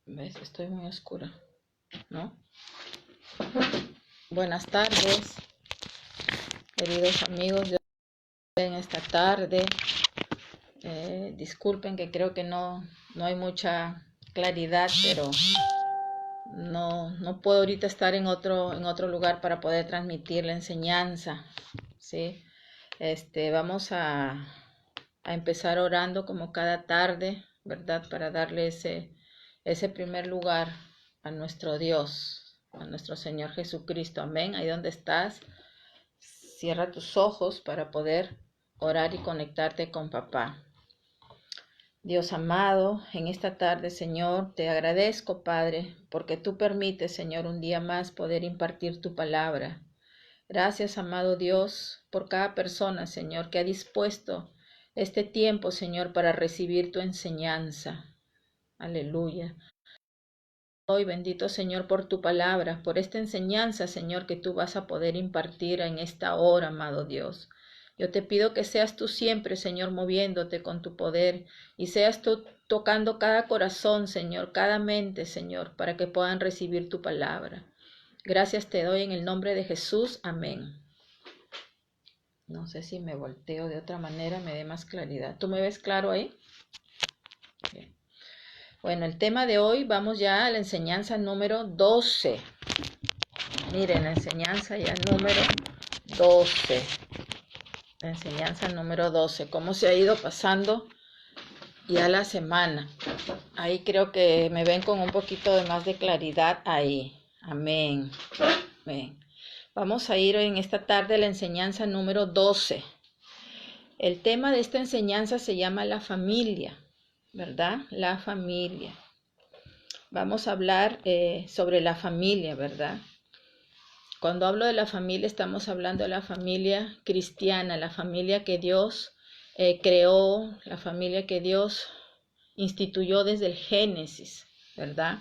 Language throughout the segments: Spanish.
¿Ves? Estoy muy oscura, ¿no? Buenas tardes, queridos amigos de en esta tarde. Disculpen que creo que no hay mucha claridad, pero no puedo ahorita estar en otro lugar para poder transmitir la enseñanza, ¿sí? Vamos a empezar orando como cada tarde, ¿verdad? Para darle ese primer lugar a nuestro Dios, a nuestro Señor Jesucristo. Amén. Ahí donde estás, cierra tus ojos para poder orar y conectarte con papá. Dios amado, en esta tarde, Señor, te agradezco, Padre, porque tú permites, Señor, un día más poder impartir tu palabra. Gracias, amado Dios, por cada persona, Señor, que ha dispuesto este tiempo, Señor, para recibir tu enseñanza. Aleluya. Hoy, bendito Señor, por tu palabra, por esta enseñanza, Señor, que tú vas a poder impartir en esta hora, amado Dios. Yo te pido que seas tú siempre, Señor, moviéndote con tu poder y seas tú tocando cada corazón, Señor, cada mente, Señor, para que puedan recibir tu palabra. Gracias te doy en el nombre de Jesús. Amén. No sé si me volteo de otra manera, me dé más claridad. ¿Tú me ves claro ahí? Bien. Bueno, el tema de hoy, vamos ya a la enseñanza número 12. Miren, la enseñanza ya número 12. La enseñanza número 12. ¿Cómo se ha ido pasando ya la semana? Ahí creo que me ven con un poquito de más de claridad ahí. Amén. Amén. Vamos a ir en esta tarde a la enseñanza número 12. El tema de esta enseñanza se llama la familia, ¿verdad? La familia. Vamos a hablar sobre la familia, ¿verdad? Cuando hablo de la familia, estamos hablando de la familia cristiana, la familia que Dios creó, la familia que Dios instituyó desde el Génesis, ¿verdad?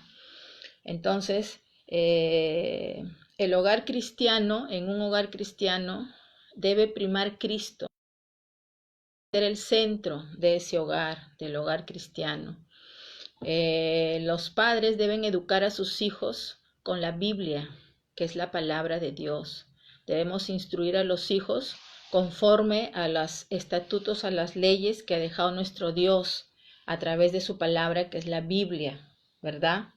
Entonces, el hogar cristiano, en un hogar cristiano, debe primar Cristo, ser el centro de ese hogar, del hogar cristiano. Los padres deben educar a sus hijos con la Biblia, que es la palabra de Dios. Debemos instruir a los hijos conforme a los estatutos, a las leyes que ha dejado nuestro Dios a través de su palabra, que es la Biblia, ¿verdad?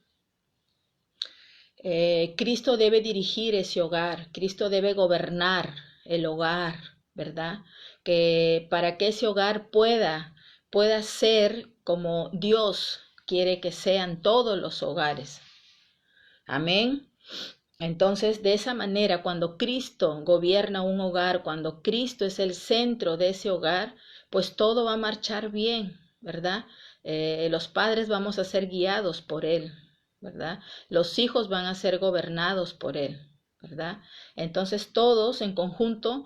Cristo debe dirigir ese hogar, Cristo debe gobernar el hogar, ¿verdad? Que para que ese hogar pueda ser como Dios quiere que sean todos los hogares. Amén. Entonces, de esa manera, cuando Cristo gobierna un hogar, cuando Cristo es el centro de ese hogar, pues todo va a marchar bien, ¿verdad? Los padres vamos a ser guiados por Él, ¿verdad? Los hijos van a ser gobernados por Él, ¿verdad? Entonces, todos en conjunto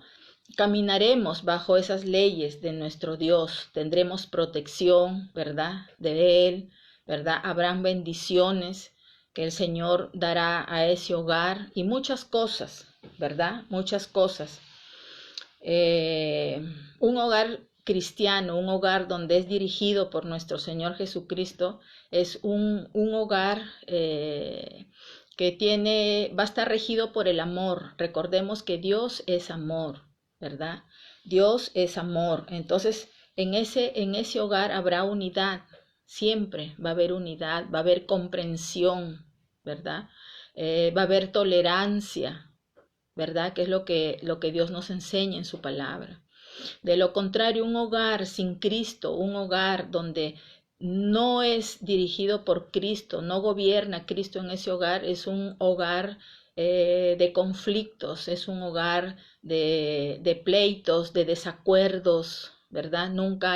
caminaremos bajo esas leyes de nuestro Dios, tendremos protección, ¿verdad? De Él, ¿verdad? Habrán bendiciones que el Señor dará a ese hogar y muchas cosas, ¿verdad? Muchas cosas. Un hogar cristiano, un hogar donde es dirigido por nuestro Señor Jesucristo, es un hogar que va a estar regido por el amor. Recordemos que Dios es amor, ¿verdad? Dios es amor. Entonces, en ese hogar habrá unidad. Siempre va a haber unidad, va a haber comprensión, ¿verdad? Va a haber tolerancia, ¿verdad? Que es lo que Dios nos enseña en su palabra. De lo contrario, un hogar sin Cristo, un hogar donde no es dirigido por Cristo, no gobierna Cristo en ese hogar, es un hogar de conflictos, es un hogar de pleitos, de desacuerdos, ¿verdad? Nunca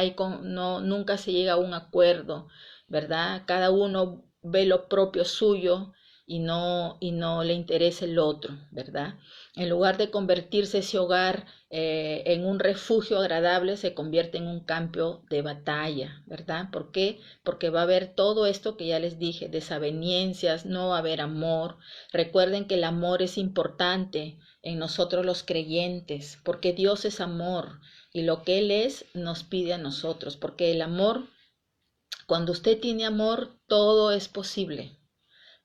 se llega a un acuerdo, ¿verdad? Cada uno ve lo propio suyo y no le interesa el otro, ¿verdad? En lugar de convertirse ese hogar en un refugio agradable, se convierte en un campo de batalla, ¿verdad? ¿Por qué? Porque va a haber todo esto que ya les dije, desavenencias, no va a haber amor. Recuerden que el amor es importante en nosotros los creyentes, porque Dios es amor y lo que Él es nos pide a nosotros, porque el amor, cuando usted tiene amor, todo es posible.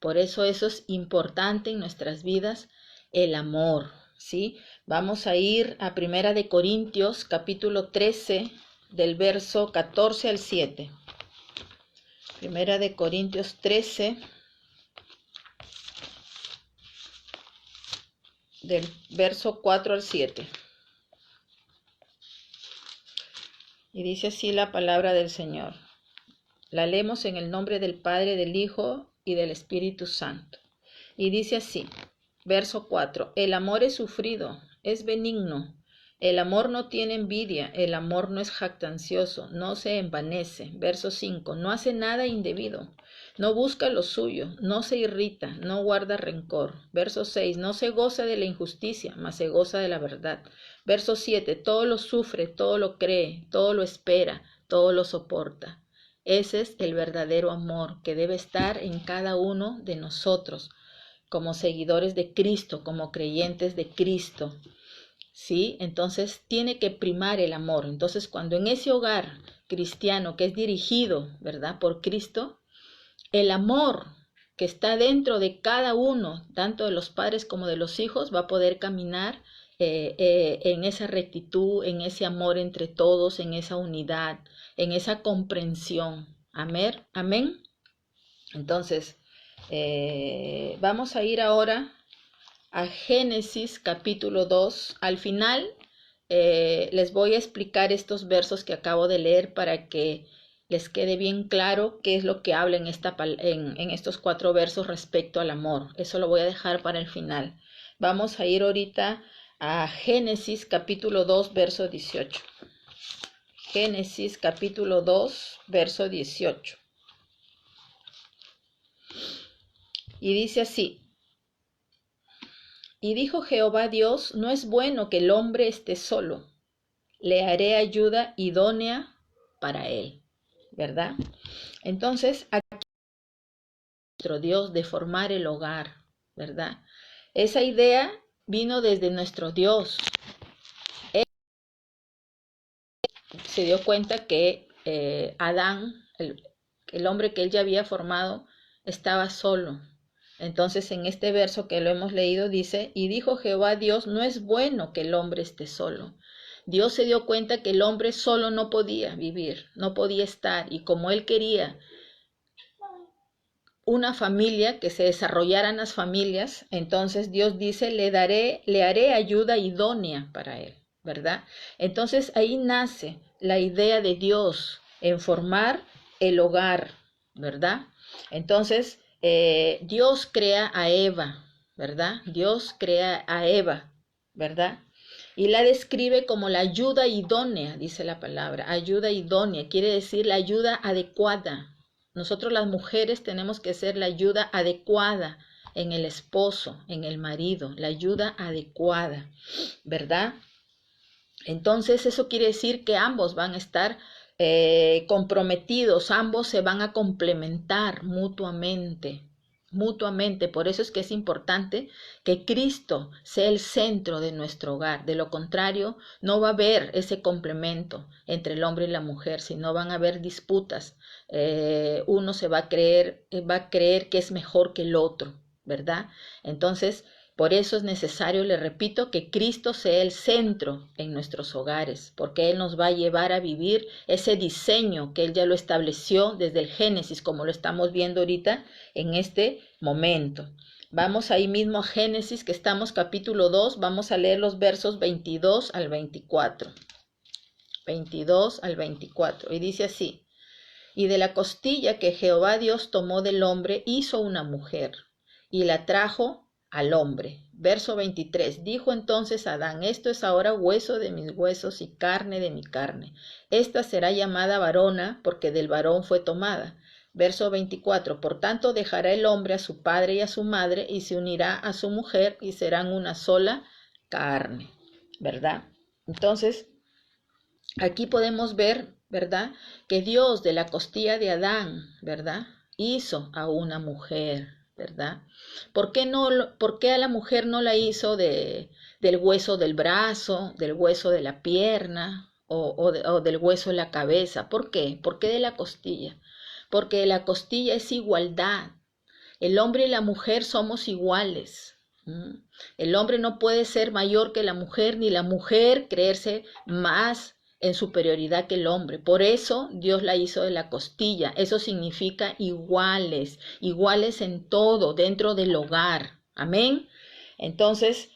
Por eso es importante en nuestras vidas, el amor, ¿sí? Vamos a ir a Primera de Corintios, capítulo 13, del verso 14 al 7. Primera de Corintios 13, del verso 4 al 7. Y dice así la palabra del Señor. La leemos en el nombre del Padre, del Hijo y del Espíritu Santo. Y dice así, verso 4, el amor es sufrido, es benigno. El amor no tiene envidia, el amor no es jactancioso, no se envanece. Verso 5, no hace nada indebido, no busca lo suyo, no se irrita, no guarda rencor. Verso 6, no se goza de la injusticia, mas se goza de la verdad. Verso 7, todo lo sufre, todo lo cree, todo lo espera, todo lo soporta. Ese es el verdadero amor que debe estar en cada uno de nosotros, como seguidores de Cristo, como creyentes de Cristo. ¿Sí? Entonces tiene que primar el amor. Entonces cuando en ese hogar cristiano que es dirigido, ¿verdad?, por Cristo, el amor que está dentro de cada uno, tanto de los padres como de los hijos, va a poder caminar en esa rectitud, en ese amor entre todos, en esa unidad, en esa comprensión. Amén. Amén. Entonces, vamos a ir ahora a Génesis capítulo 2. Al final les voy a explicar estos versos que acabo de leer para que les quede bien claro qué es lo que habla en estos 4 versos respecto al amor. Eso lo voy a dejar para el final. Vamos a ir ahorita a Génesis capítulo 2, verso 18. Génesis capítulo 2, verso 18. Y dice así. Y dijo Jehová Dios, no es bueno que el hombre esté solo, le haré ayuda idónea para él, ¿verdad? Entonces, aquí nuestro Dios de formar el hogar, ¿verdad? Esa idea vino desde nuestro Dios. Él se dio cuenta que Adán, el hombre que él ya había formado, estaba solo. Entonces en este verso que lo hemos leído dice, y dijo Jehová Dios, no es bueno que el hombre esté solo. Dios se dio cuenta que el hombre solo no podía vivir, no podía estar, y como él quería una familia, que se desarrollaran las familias, entonces Dios dice, le haré ayuda idónea para él, ¿verdad? Entonces ahí nace la idea de Dios en formar el hogar, ¿verdad? Entonces Dios crea a Eva, ¿verdad? Dios crea a Eva, ¿verdad? Y la describe como la ayuda idónea, dice la palabra, ayuda idónea, quiere decir la ayuda adecuada. Nosotros las mujeres tenemos que ser la ayuda adecuada en el esposo, en el marido, la ayuda adecuada, ¿verdad? Entonces eso quiere decir que ambos van a estar comprometidos, ambos se van a complementar mutuamente. Por eso es que es importante que Cristo sea el centro de nuestro hogar. De lo contrario, no va a haber ese complemento entre el hombre y la mujer, sino van a haber disputas. Uno va a creer que es mejor que el otro, ¿verdad? Entonces, por eso es necesario, le repito, que Cristo sea el centro en nuestros hogares, porque Él nos va a llevar a vivir ese diseño que Él ya lo estableció desde el Génesis, como lo estamos viendo ahorita en este momento. Vamos ahí mismo a Génesis, que estamos capítulo 2, vamos a leer los versos 22 al 24. 22 al 24, y dice así, y de la costilla que Jehová Dios tomó del hombre, hizo una mujer, y la trajo al hombre. Verso 23, dijo entonces Adán, esto es ahora hueso de mis huesos y carne de mi carne. Esta será llamada varona, porque del varón fue tomada. Verso 24, por tanto dejará el hombre a su padre y a su madre, y se unirá a su mujer, y serán una sola carne, ¿verdad? Entonces, aquí podemos ver, ¿verdad?, que Dios de la costilla de Adán, ¿verdad?, hizo a una mujer, ¿verdad? ¿Por qué a la mujer no la hizo del hueso del brazo, del hueso de la pierna o del hueso de la cabeza? ¿Por qué? ¿Por qué de la costilla? Porque de la costilla es igualdad. El hombre y la mujer somos iguales. El hombre no puede ser mayor que la mujer, ni la mujer creerse más en superioridad que el hombre. Por eso Dios la hizo de la costilla. Eso significa iguales, iguales en todo, dentro del hogar. Amén. Entonces,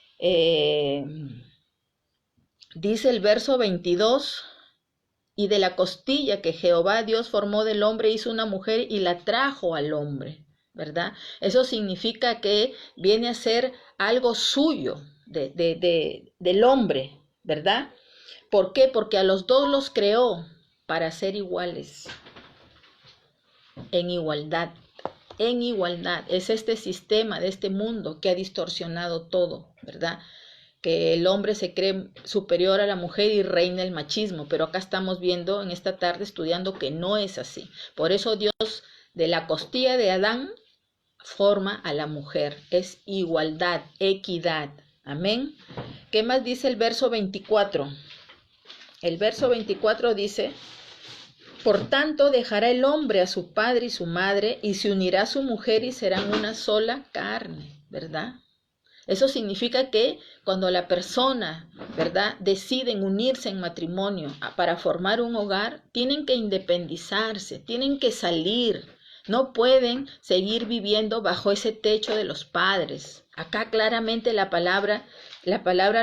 dice el verso 22, y de la costilla que Jehová Dios formó del hombre hizo una mujer y la trajo al hombre, ¿verdad? Eso significa que viene a ser algo suyo del hombre, ¿verdad? ¿Por qué? Porque a los dos los creó para ser iguales, en igualdad. En igualdad. Es este sistema de este mundo que ha distorsionado todo, ¿verdad? Que el hombre se cree superior a la mujer y reina el machismo, pero acá estamos viendo en esta tarde estudiando que no es así. Por eso Dios de la costilla de Adán forma a la mujer. Es igualdad, equidad. Amén. ¿Qué más dice el verso 24? El verso 24 dice: por tanto dejará el hombre a su padre y su madre y se unirá a su mujer y serán una sola carne, ¿verdad? Eso significa que cuando la persona, ¿verdad?, deciden unirse en matrimonio para formar un hogar, tienen que independizarse, tienen que salir, no pueden seguir viviendo bajo ese techo de los padres. Acá claramente la palabra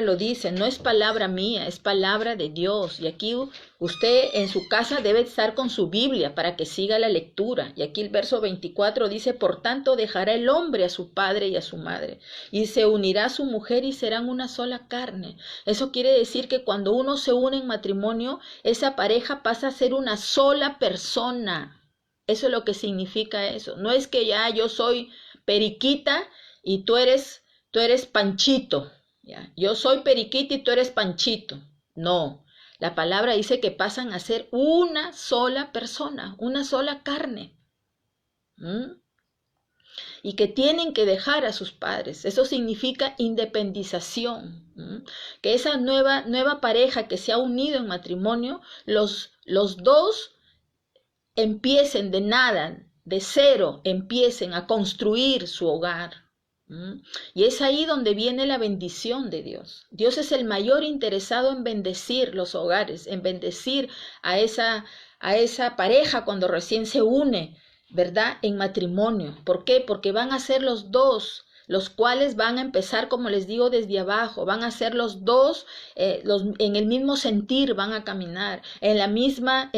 lo dice, no es palabra mía, es palabra de Dios. Y aquí usted en su casa debe estar con su Biblia para que siga la lectura. Y aquí el verso 24 dice: por tanto dejará el hombre a su padre y a su madre, y se unirá a su mujer y serán una sola carne. Eso quiere decir que cuando uno se une en matrimonio, esa pareja pasa a ser una sola persona. Eso es lo que significa eso. No es que ya yo soy Periquita y tú eres Panchito. ¿Ya? Yo soy Periquita y tú eres Panchito. No, la palabra dice que pasan a ser una sola persona, una sola carne. Y que tienen que dejar a sus padres. Eso significa independización. Que esa nueva pareja que se ha unido en matrimonio, los dos empiecen de nada, de cero, empiecen a construir su hogar. Y es ahí donde viene la bendición de Dios. Dios es el mayor interesado en bendecir los hogares, en bendecir a esa pareja cuando recién se une, ¿verdad?, en matrimonio. ¿Por qué? Porque van a ser los dos, los cuales van a empezar, como les digo, desde abajo. Van a ser los dos, en el mismo sentir van a caminar, en la misma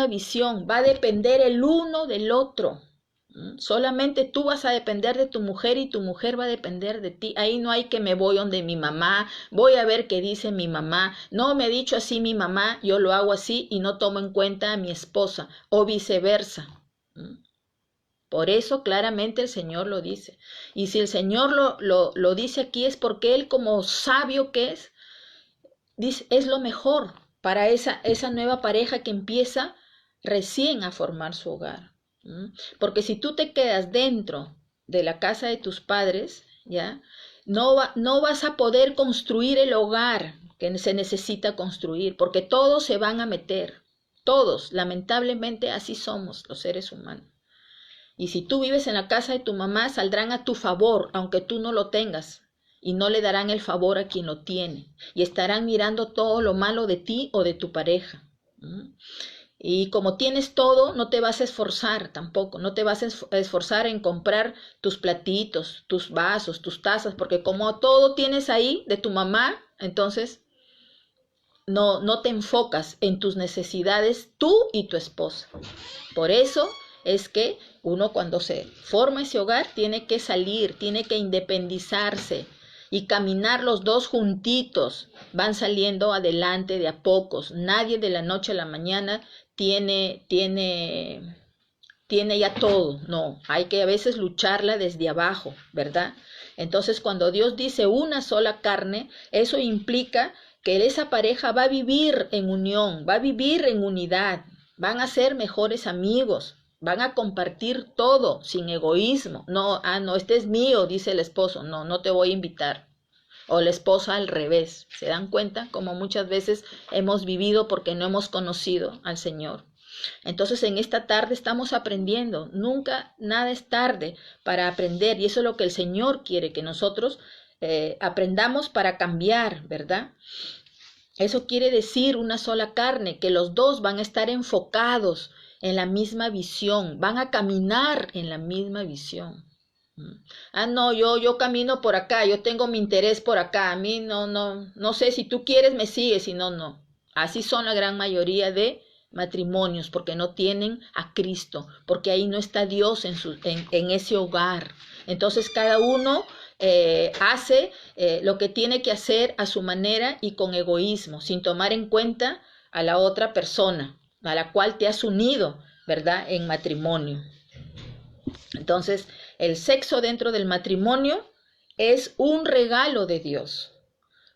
visión. Va a depender el uno del otro. Solamente tú vas a depender de tu mujer y tu mujer va a depender de ti. Ahí no hay que me voy donde mi mamá, voy a ver qué dice mi mamá. No me ha dicho así mi mamá, yo lo hago así y no tomo en cuenta a mi esposa, o viceversa. Por eso claramente el Señor lo dice. Y si el Señor lo dice aquí es porque Él, como sabio que es, dice, es lo mejor para esa nueva pareja que empieza recién a formar su hogar. Porque si tú te quedas dentro de la casa de tus padres, ¿ya?, no vas a poder construir el hogar que se necesita construir, porque todos se van a meter, todos, lamentablemente así somos los seres humanos. Y si tú vives en la casa de tu mamá, saldrán a tu favor, aunque tú no lo tengas, y no le darán el favor a quien lo tiene, y estarán mirando todo lo malo de ti o de tu pareja. Y como tienes todo, no te vas a esforzar tampoco, no te vas a esforzar en comprar tus platitos, tus vasos, tus tazas, porque como todo tienes ahí de tu mamá, entonces no te enfocas en tus necesidades tú y tu esposa. Por eso es que uno cuando se forma ese hogar tiene que salir, tiene que independizarse y caminar los dos juntitos. Van saliendo adelante de a pocos. Nadie de la noche a la mañana tiene ya todo. No, hay que a veces lucharla desde abajo, ¿verdad? Entonces cuando Dios dice una sola carne, eso implica que esa pareja va a vivir en unión, va a vivir en unidad, van a ser mejores amigos, van a compartir todo sin egoísmo. No, este es mío, dice el esposo, no te voy a invitar. O la esposa al revés. ¿Se dan cuenta? Como muchas veces hemos vivido porque no hemos conocido al Señor. Entonces en esta tarde estamos aprendiendo. Nunca nada es tarde para aprender, y eso es lo que el Señor quiere, que nosotros aprendamos para cambiar, ¿verdad? Eso quiere decir una sola carne, que los dos van a estar enfocados en la misma visión, van a caminar en la misma visión. No, yo camino por acá, yo tengo mi interés por acá, a mí no sé, si tú quieres me sigues, si no, no. Así son la gran mayoría de matrimonios, porque no tienen a Cristo, porque ahí no está Dios en ese hogar. Entonces cada uno hace lo que tiene que hacer a su manera y con egoísmo, sin tomar en cuenta a la otra persona, a la cual te has unido, ¿verdad?, en matrimonio. Entonces, el sexo dentro del matrimonio es un regalo de Dios,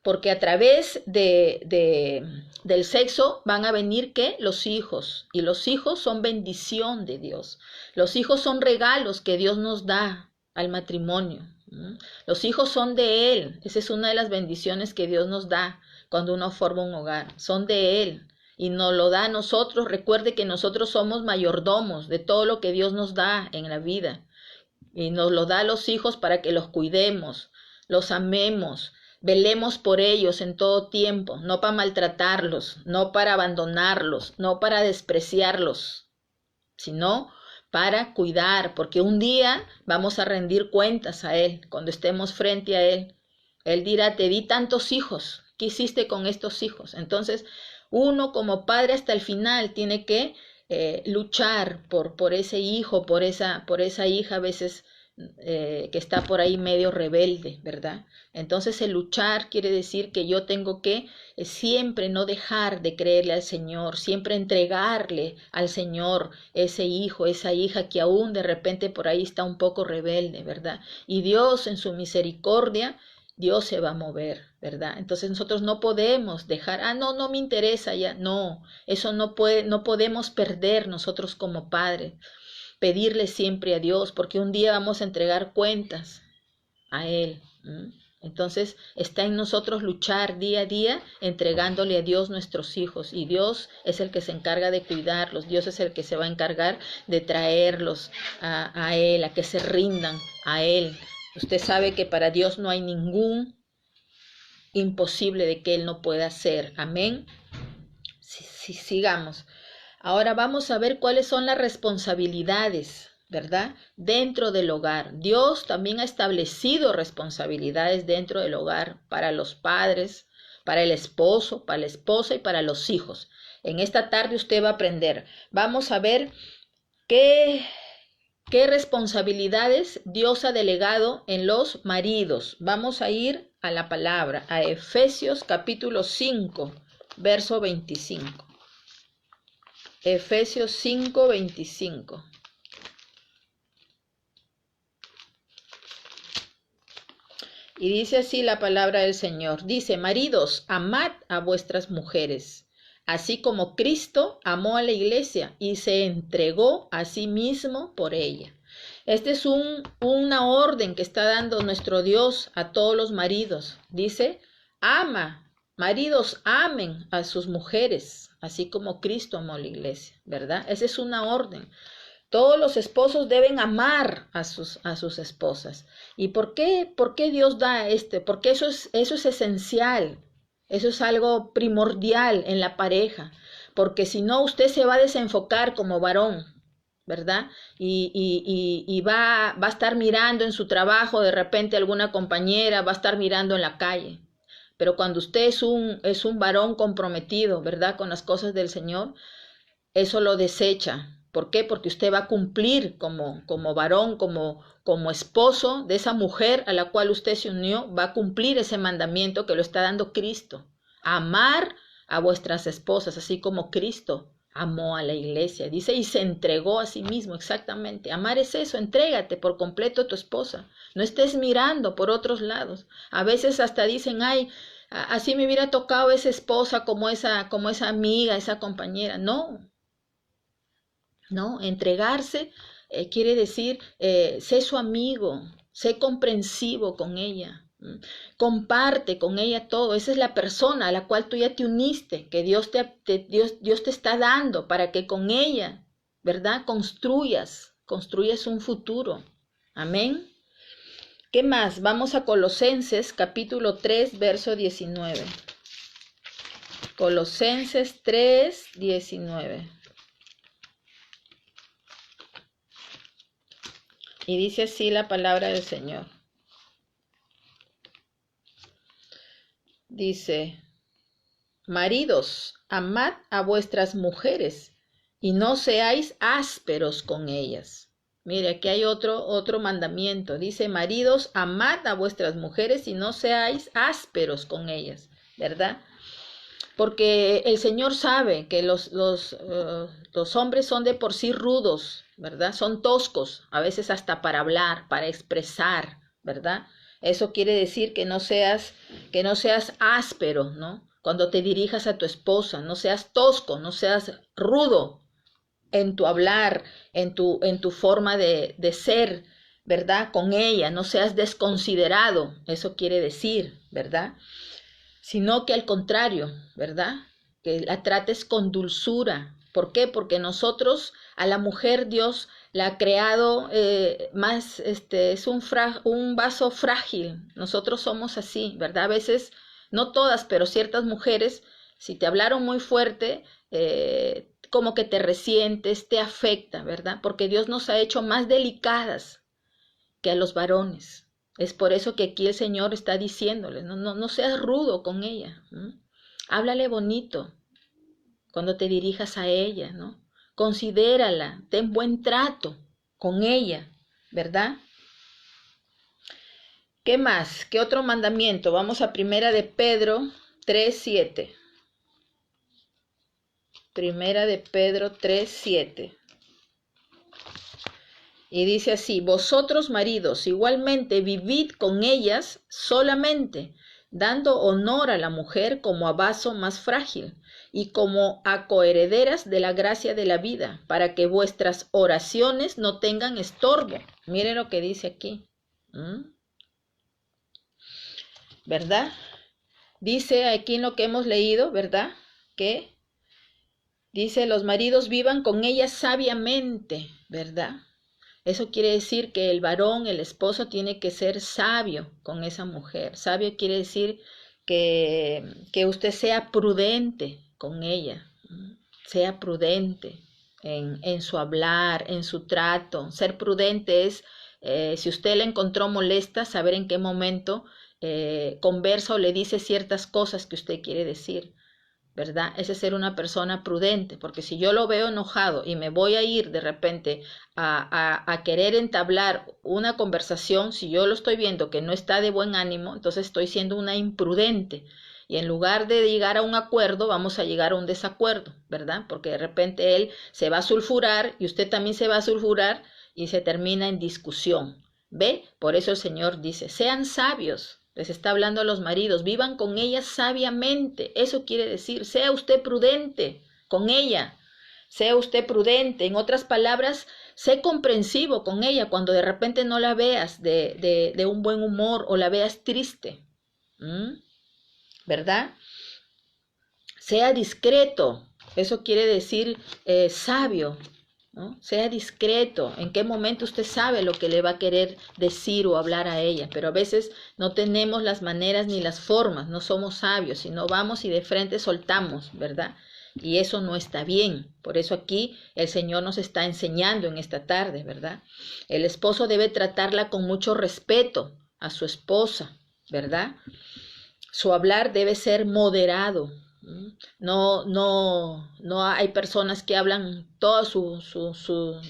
porque a través del sexo van a venir, ¿qué? Los hijos, y los hijos son bendición de Dios. Los hijos son regalos que Dios nos da al matrimonio. Los hijos son de Él. Esa es una de las bendiciones que Dios nos da cuando uno forma un hogar. Son de Él y nos lo da a nosotros. Recuerde que nosotros somos mayordomos de todo lo que Dios nos da en la vida. Y nos lo da a los hijos para que los cuidemos, los amemos, velemos por ellos en todo tiempo, no para maltratarlos, no para abandonarlos, no para despreciarlos, sino para cuidar, porque un día vamos a rendir cuentas a Él, cuando estemos frente a Él. Él dirá, te di tantos hijos, ¿qué hiciste con estos hijos? Entonces, uno como padre hasta el final tiene que luchar por ese hijo, por esa hija a veces que está por ahí medio rebelde, ¿verdad? Entonces el luchar quiere decir que yo tengo que siempre no dejar de creerle al Señor, siempre entregarle al Señor ese hijo, esa hija que aún de repente por ahí está un poco rebelde, ¿verdad? Y Dios en su misericordia, Dios se va a mover, ¿verdad? Entonces nosotros no podemos dejar, no me interesa ya, no, eso no podemos perder nosotros como padres. Pedirle siempre a Dios, porque un día vamos a entregar cuentas a Él. Entonces está en nosotros luchar día a día, entregándole a Dios nuestros hijos, y Dios es el que se encarga de cuidarlos, Dios es el que se va a encargar de traerlos a Él, a que se rindan a Él. Usted sabe que para Dios no hay ningún imposible de que Él no pueda hacer. Amén. Sigamos. Ahora vamos a ver cuáles son las responsabilidades, ¿verdad?, dentro del hogar. Dios también ha establecido responsabilidades dentro del hogar para los padres, para el esposo, para la esposa y para los hijos. En esta tarde usted va a aprender. Vamos a ver qué responsabilidades Dios ha delegado en los maridos. Vamos a ir a la palabra, a Efesios capítulo 5, verso 25. Efesios 5, 25. Y dice así la palabra del Señor. Dice, maridos, amad a vuestras mujeres, así como Cristo amó a la iglesia y se entregó a sí mismo por ella. Esta es una orden que está dando nuestro Dios a todos los maridos. Dice, maridos, amen a sus mujeres, así como Cristo amó a la iglesia, ¿verdad? Esa es una orden. Todos los esposos deben amar a sus esposas. ¿Y por qué Dios da Porque eso es esencial. Eso es algo primordial en la pareja. Porque si no, usted se va a desenfocar como varón, ¿verdad? Y va a estar mirando en su trabajo, de repente alguna compañera, va a estar mirando en la calle. Pero cuando usted es un varón comprometido, ¿verdad?, con las cosas del Señor, eso lo desecha. ¿Por qué? Porque usted va a cumplir como varón, como esposo de esa mujer a la cual usted se unió, va a cumplir ese mandamiento que lo está dando Cristo. Amar a vuestras esposas, así como Cristo amó a la iglesia. Dice, y se entregó a sí mismo, exactamente. Amar es eso, entrégate por completo a tu esposa. No estés mirando por otros lados. A veces hasta dicen, ay, así me hubiera tocado esa esposa como esa amiga, esa compañera. No, entregarse quiere decir, sé su amigo, sé comprensivo con ella, Comparte con ella todo. Esa es la persona a la cual tú ya te uniste, que Dios te está dando para que con ella, ¿verdad? Construyas un futuro. Amén. ¿Qué más? Vamos a Colosenses capítulo 3, verso 19. Colosenses 3, 19. Y dice así la palabra del Señor. Dice, maridos, amad a vuestras mujeres y no seáis ásperos con ellas. Mire, aquí hay otro mandamiento. Dice, maridos, amad a vuestras mujeres y no seáis ásperos con ellas, ¿verdad? Porque el Señor sabe que los hombres son de por sí rudos, ¿verdad? Son toscos, a veces hasta para hablar, para expresar, ¿verdad? Eso quiere decir que no seas áspero, ¿no? Cuando te dirijas a tu esposa, no seas tosco, no seas rudo en tu hablar, en tu forma de ser, ¿verdad? Con ella, no seas desconsiderado, eso quiere decir, ¿verdad? Sino que al contrario, ¿verdad? Que la trates con dulzura. ¿Por qué? Porque nosotros, a la mujer, Dios la ha creado es un vaso frágil. Nosotros somos así, ¿verdad? A veces, no todas, pero ciertas mujeres, si te hablaron muy fuerte, como que te resientes, te afecta, ¿verdad? Porque Dios nos ha hecho más delicadas que a los varones. Es por eso que aquí el Señor está diciéndole, no seas rudo con ella. Háblale bonito cuando te dirijas a ella, ¿no? Considérala, ten buen trato con ella, ¿verdad? ¿Qué más? ¿Qué otro mandamiento? Vamos a Primera de Pedro 3:7. Primera de Pedro 3:7. Y dice así, vosotros maridos igualmente vivid con ellas solamente, dando honor a la mujer como a vaso más frágil y como a coherederas de la gracia de la vida, para que vuestras oraciones no tengan estorbo. Miren lo que dice aquí. ¿Verdad? Dice aquí en lo que hemos leído, ¿verdad? Que dice, los maridos vivan con ellas sabiamente, ¿verdad? Eso quiere decir que el varón, el esposo, tiene que ser sabio con esa mujer. Sabio quiere decir que usted sea prudente con ella, sea prudente en su hablar, en su trato. Ser prudente es, si usted la encontró molesta, saber en qué momento conversa o le dice ciertas cosas que usted quiere decir, ¿verdad? Ese es ser una persona prudente, porque si yo lo veo enojado y me voy a ir de repente a querer entablar una conversación, si yo lo estoy viendo que no está de buen ánimo, entonces estoy siendo una imprudente. Y en lugar de llegar a un acuerdo, vamos a llegar a un desacuerdo, ¿verdad? Porque de repente él se va a sulfurar y usted también se va a sulfurar y se termina en discusión. ¿Ve? Por eso el Señor dice, sean sabios. Les está hablando a los maridos, vivan con ella sabiamente. Eso quiere decir, sea usted prudente con ella, sea usted prudente. En otras palabras, sé comprensivo con ella cuando de repente no la veas de un buen humor o la veas triste. ¿Verdad? Sea discreto, eso quiere decir sabio, ¿no? Sea discreto, en qué momento usted sabe lo que le va a querer decir o hablar a ella, pero a veces no tenemos las maneras ni las formas, no somos sabios, sino vamos y de frente soltamos, ¿verdad? Y eso no está bien. Por eso aquí el Señor nos está enseñando en esta tarde, ¿verdad? El esposo debe tratarla con mucho respeto a su esposa, ¿verdad? Su hablar debe ser moderado. No hay personas que hablan todo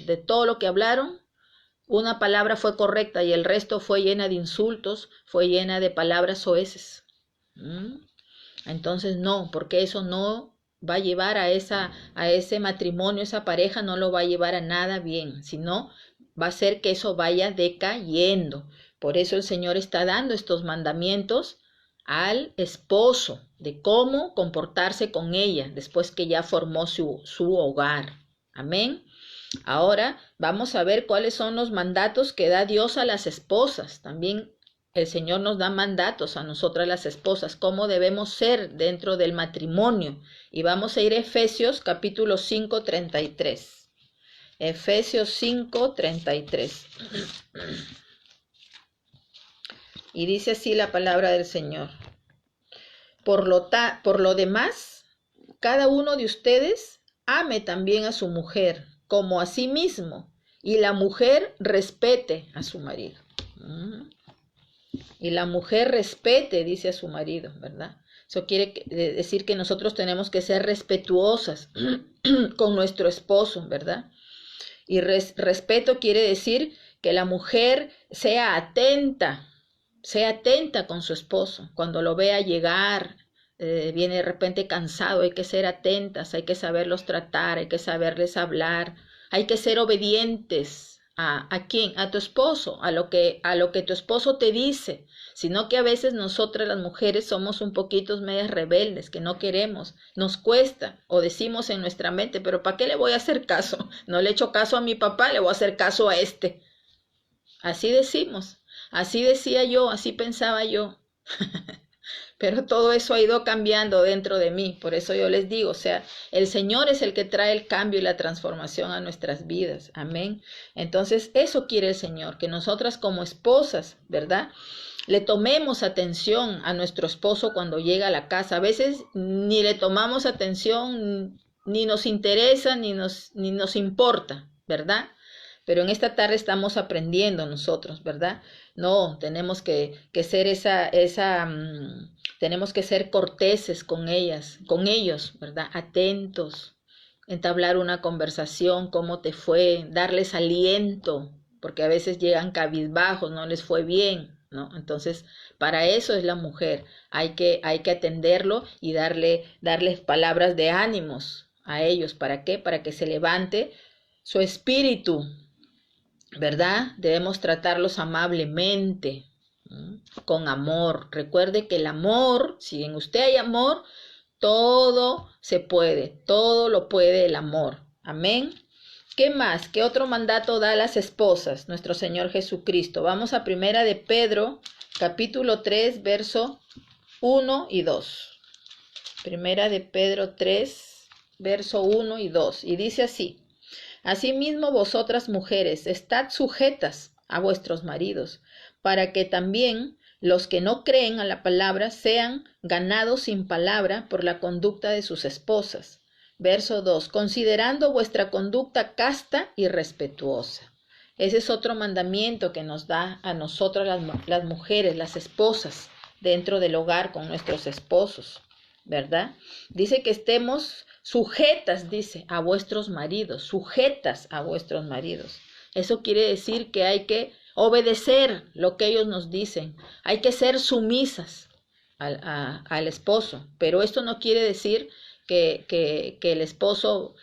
de todo lo que hablaron. Una palabra fue correcta y el resto fue llena de insultos, fue llena de palabras soeces. Entonces no, porque eso no va a llevar a ese matrimonio, esa pareja no lo va a llevar a nada bien, sino va a hacer que eso vaya decayendo. Por eso el Señor está dando estos mandamientos al esposo de cómo comportarse con ella después que ya formó su hogar. Amén. Ahora vamos a ver cuáles son los mandatos que da Dios a las esposas. También el Señor nos da mandatos a nosotras las esposas, cómo debemos ser dentro del matrimonio. Y vamos a ir a Efesios capítulo 5, 33. Efesios 5, 33. Y dice así la palabra del Señor. Por lo demás, cada uno de ustedes ame también a su mujer como a sí mismo, y la mujer respete a su marido. Y la mujer respete, dice, a su marido, ¿verdad? Eso quiere decir que nosotros tenemos que ser respetuosas con nuestro esposo, ¿verdad? Y respeto quiere decir que la mujer sea atenta con su esposo. Cuando lo vea llegar, viene de repente cansado, hay que ser atentas, hay que saberlos tratar, hay que saberles hablar, hay que ser obedientes. ¿A quién? A tu esposo, a lo que tu esposo te dice, sino que a veces nosotras las mujeres somos un poquito medias rebeldes, que no queremos, nos cuesta, o decimos en nuestra mente, pero ¿para qué le voy a hacer caso? No le echo caso a mi papá, le voy a hacer caso a este. Así decimos, así decía yo, así pensaba yo. Pero todo eso ha ido cambiando dentro de mí. Por eso yo les digo, o sea, el Señor es el que trae el cambio y la transformación a nuestras vidas. Amén. Entonces, eso quiere el Señor, que nosotras como esposas, ¿verdad?, le tomemos atención a nuestro esposo cuando llega a la casa. A veces ni le tomamos atención, ni nos interesa, ni nos importa, ¿verdad? Pero en esta tarde estamos aprendiendo nosotros, ¿verdad? No, tenemos que ser tenemos que ser corteses con ellos, ¿verdad? Atentos, entablar una conversación, cómo te fue, darles aliento, porque a veces llegan cabizbajos, no les fue bien, ¿no? Entonces, para eso es la mujer. Hay que atenderlo y darles palabras de ánimos a ellos. ¿Para qué? Para que se levante su espíritu, ¿verdad? Debemos tratarlos amablemente, con amor. Recuerde que el amor, si en usted hay amor, todo se puede, todo lo puede el amor. Amén. ¿Qué más? ¿Qué otro mandato da a las esposas nuestro Señor Jesucristo? Vamos a Primera de Pedro, capítulo 3, verso 1 y 2. Primera de Pedro 3, verso 1 y 2. Y dice así: Asimismo vosotras mujeres, estad sujetas a vuestros maridos, para que también los que no creen a la palabra sean ganados sin palabra por la conducta de sus esposas. Verso 2, considerando vuestra conducta casta y respetuosa. Ese es otro mandamiento que nos da a nosotras las mujeres, las esposas, dentro del hogar con nuestros esposos, ¿verdad? Dice que estemos sujetas, dice, a vuestros maridos, sujetas a vuestros maridos. Eso quiere decir que hay que obedecer lo que ellos nos dicen, hay que ser sumisas al esposo, pero esto no quiere decir que el esposo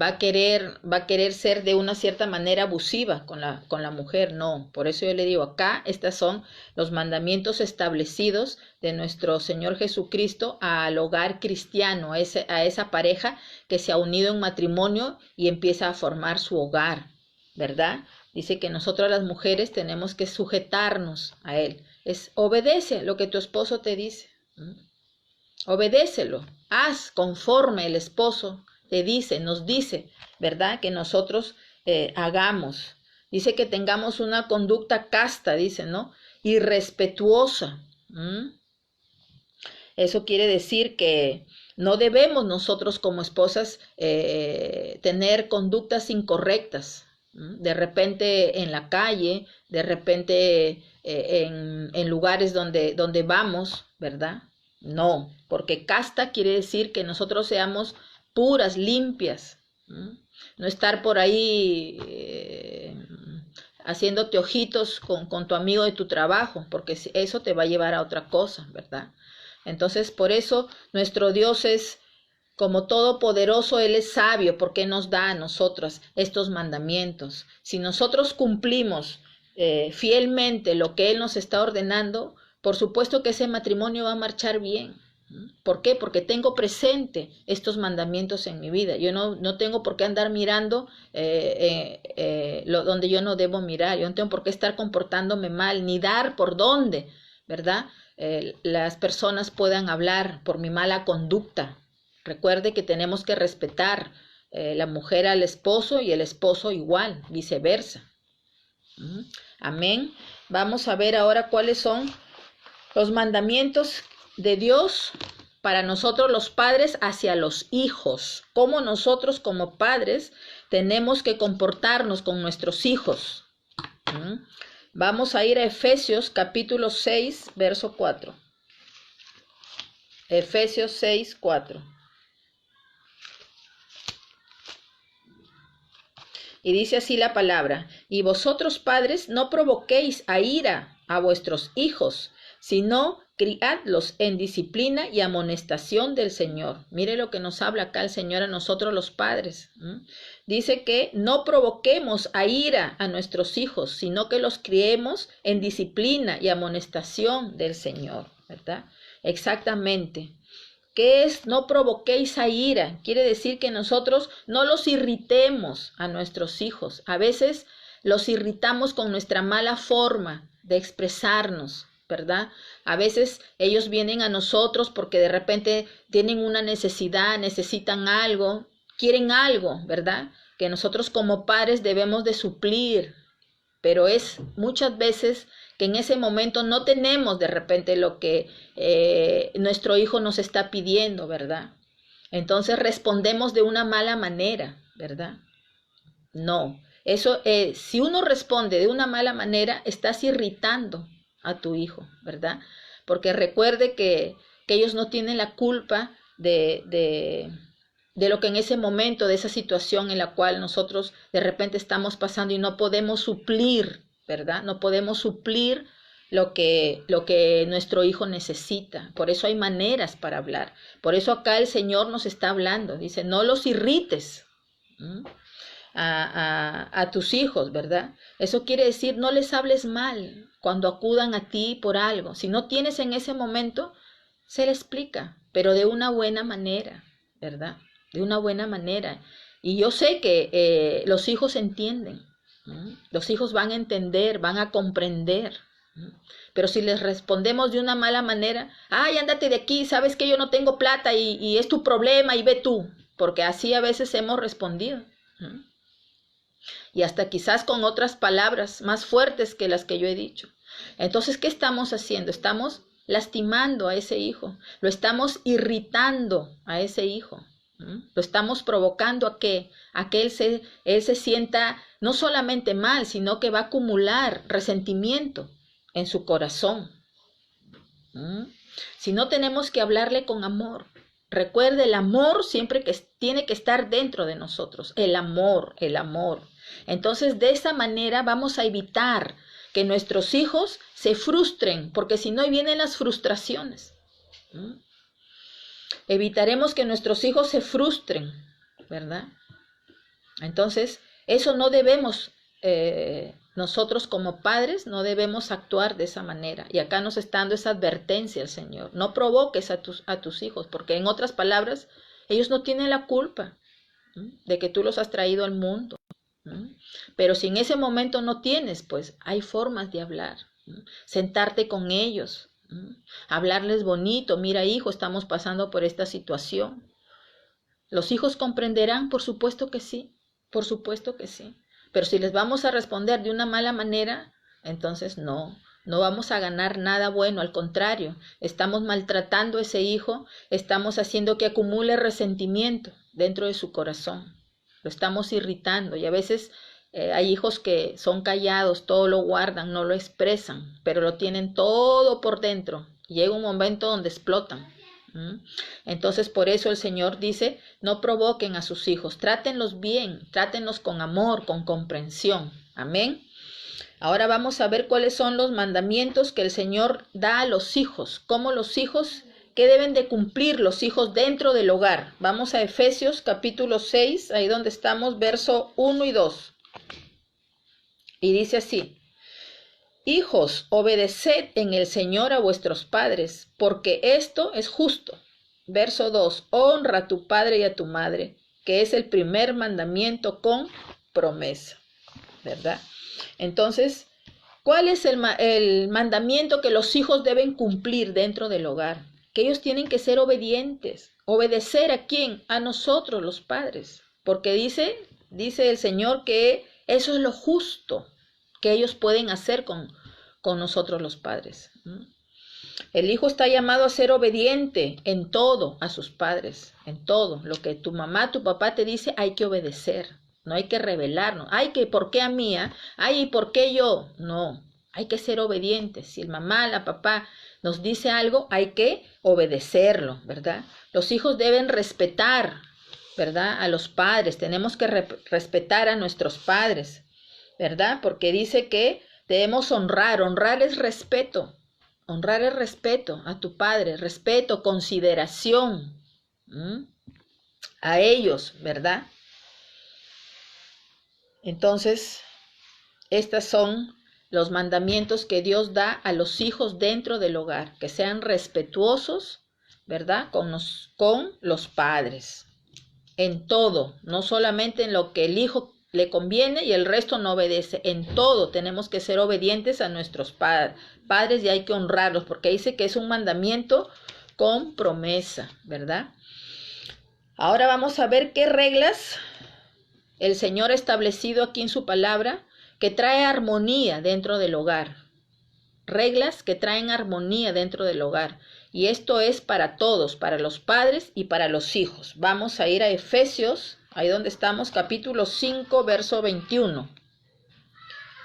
va a querer ser de una cierta manera abusiva con la mujer. No, por eso yo le digo, acá estos son los mandamientos establecidos de nuestro Señor Jesucristo al hogar cristiano, a esa pareja que se ha unido en matrimonio y empieza a formar su hogar, ¿verdad? Dice que nosotros las mujeres tenemos que sujetarnos a él. Obedece lo que tu esposo te dice. Obedécelo, haz conforme el esposo te dice, nos dice, ¿verdad? Que nosotros hagamos. Dice que tengamos una conducta casta, dice, ¿no? Y respetuosa. Eso quiere decir que no debemos nosotros como esposas tener conductas incorrectas. De repente en la calle, de repente en lugares donde vamos, ¿verdad? No, porque casta quiere decir que nosotros seamos puras, limpias. No estar por ahí haciéndote ojitos con tu amigo de tu trabajo, porque eso te va a llevar a otra cosa, ¿verdad? Entonces, por eso nuestro Dios es como todopoderoso, Él es sabio, porque nos da a nosotros estos mandamientos. Si nosotros cumplimos fielmente lo que Él nos está ordenando, por supuesto que ese matrimonio va a marchar bien. ¿Por qué? Porque tengo presente estos mandamientos en mi vida. Yo no tengo por qué andar mirando donde yo no debo mirar. Yo no tengo por qué estar comportándome mal, ni dar por dónde, ¿verdad? Las personas puedan hablar por mi mala conducta. Recuerde que tenemos que respetar la mujer al esposo y el esposo igual, viceversa. Amén. Vamos a ver ahora cuáles son los mandamientos de Dios para nosotros los padres hacia los hijos. Cómo nosotros como padres tenemos que comportarnos con nuestros hijos. Vamos a ir a Efesios capítulo 6, verso 4. Efesios 6, 4. Y dice así la palabra: y vosotros padres no provoquéis a ira a vuestros hijos, sino criadlos en disciplina y amonestación del Señor. Mire lo que nos habla acá el Señor a nosotros los padres. Dice que no provoquemos a ira a nuestros hijos, sino que los criemos en disciplina y amonestación del Señor, ¿verdad? Exactamente. ¿Qué es? No provoquéis a ira. Quiere decir que nosotros no los irritemos a nuestros hijos. A veces los irritamos con nuestra mala forma de expresarnos, ¿verdad? A veces ellos vienen a nosotros porque de repente tienen una necesidad, necesitan algo, quieren algo, ¿verdad? Que nosotros como padres debemos de suplir, pero es muchas veces que en ese momento no tenemos de repente lo que nuestro hijo nos está pidiendo, ¿verdad? Entonces respondemos de una mala manera, ¿verdad? No, eso, si uno responde de una mala manera, estás irritando a tu hijo, ¿verdad? Porque recuerde que ellos no tienen la culpa de lo que en ese momento, de esa situación en la cual nosotros de repente estamos pasando y no podemos suplir, ¿verdad? No podemos suplir lo que nuestro hijo necesita. Por eso hay maneras para hablar. Por eso acá el Señor nos está hablando. Dice, no los irrites a tus hijos, ¿verdad? Eso quiere decir, no les hables mal cuando acudan a ti por algo. Si no tienes en ese momento, se le explica, pero de una buena manera, ¿verdad? De una buena manera. Y yo sé que los hijos entienden. Los hijos van a entender, van a comprender. Pero si les respondemos de una mala manera, ay, ándate de aquí, sabes que yo no tengo plata y es tu problema y ve tú, porque así a veces hemos respondido. Y hasta quizás con otras palabras más fuertes que las que yo he dicho. Entonces, ¿qué estamos haciendo? Estamos lastimando a ese hijo, lo estamos irritando a ese hijo. Lo estamos provocando a que él se sienta no solamente mal, sino que va a acumular resentimiento en su corazón. Si no, tenemos que hablarle con amor. Recuerde, el amor siempre tiene que estar dentro de nosotros. El amor, el amor. Entonces, de esa manera vamos a evitar que nuestros hijos se frustren, porque si no, vienen las frustraciones. Evitaremos que nuestros hijos se frustren, ¿verdad? Entonces, eso no debemos, nosotros como padres no debemos actuar de esa manera. Y acá nos está dando esa advertencia el Señor. No provoques a tus hijos, porque en otras palabras, ellos no tienen la culpa de que tú los has traído al mundo. Pero si en ese momento no tienes, pues hay formas de hablar. Sentarte con ellos. Hablarles bonito, mira hijo, estamos pasando por esta situación. ¿Los hijos comprenderán? Por supuesto que sí, por supuesto que sí. Pero si les vamos a responder de una mala manera, entonces no vamos a ganar nada bueno, al contrario, estamos maltratando a ese hijo, estamos haciendo que acumule resentimiento dentro de su corazón, lo estamos irritando y a veces hay hijos que son callados, todo lo guardan, no lo expresan, pero lo tienen todo por dentro. Llega un momento donde explotan. Entonces, por eso el Señor dice, no provoquen a sus hijos, trátenlos bien, trátenlos con amor, con comprensión. Amén. Ahora vamos a ver cuáles son los mandamientos que el Señor da a los hijos, cómo los hijos, qué deben de cumplir los hijos dentro del hogar. Vamos a Efesios capítulo 6, ahí donde estamos, verso 1 y 2. Y dice así, hijos, obedeced en el Señor a vuestros padres, porque esto es justo. Verso 2, honra a tu padre y a tu madre, que es el primer mandamiento con promesa. ¿verdad? Entonces, ¿cuál es el mandamiento que los hijos deben cumplir dentro del hogar? Que ellos tienen que ser obedientes. ¿Obedecer a quién? A nosotros, los padres. Porque dice el Señor que eso es lo justo que ellos pueden hacer con nosotros, los padres. El hijo está llamado a ser obediente en todo a sus padres, en todo. Lo que tu mamá, tu papá te dice, hay que obedecer. No hay que rebelarnos. Ay, que ¿por qué a mí? Ay, ¿y por qué yo? No, hay que ser obedientes. Si el mamá, la papá nos dice algo, hay que obedecerlo, ¿verdad? Los hijos deben respetar, ¿verdad? A los padres. Tenemos que respetar a nuestros padres, ¿verdad? Porque dice que debemos honrar. Honrar es respeto. Honrar es respeto a tu padre, respeto, consideración a ellos, ¿verdad? Entonces, estos son los mandamientos que Dios da a los hijos dentro del hogar, que sean respetuosos, ¿verdad? Con los padres, en todo, no solamente en lo que el hijo le conviene y el resto no obedece. En todo tenemos que ser obedientes a nuestros padres y hay que honrarlos, porque dice que es un mandamiento con promesa, ¿verdad? Ahora vamos a ver qué reglas el Señor ha establecido aquí en su palabra que trae armonía dentro del hogar. Reglas que traen armonía dentro del hogar. Y esto es para todos, para los padres y para los hijos. Vamos a ir a Efesios, ahí donde estamos, capítulo 5, verso 21.